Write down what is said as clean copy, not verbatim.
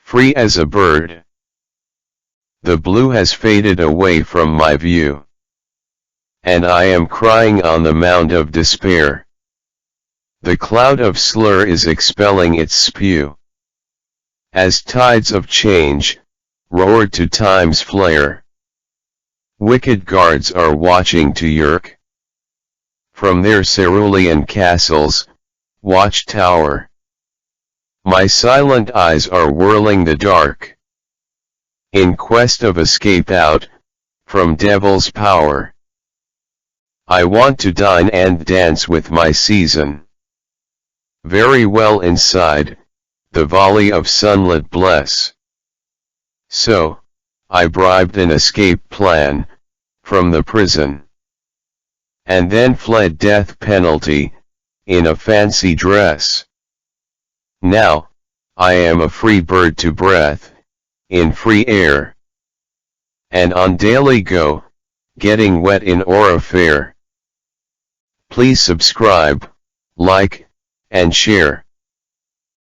free as a bird. The blue has faded away from my view, and I am crying on the mound of despair. The cloud of slur is expelling its spew, as tides of change roared to time's flare. Wicked guards are watching to yerk from their cerulean castles, watchtower. My silent eyes are whirling the dark, in quest of escape out from devil's power. I want to dine and dance with my season. Very well inside the volley of sunlit bless. So, I bribed an escape plan from the prison, and then fled death penalty in a fancy dress. Now, I am a free bird to breath in free air, and on daily go, getting wet in aura fair. Please subscribe, like, and share.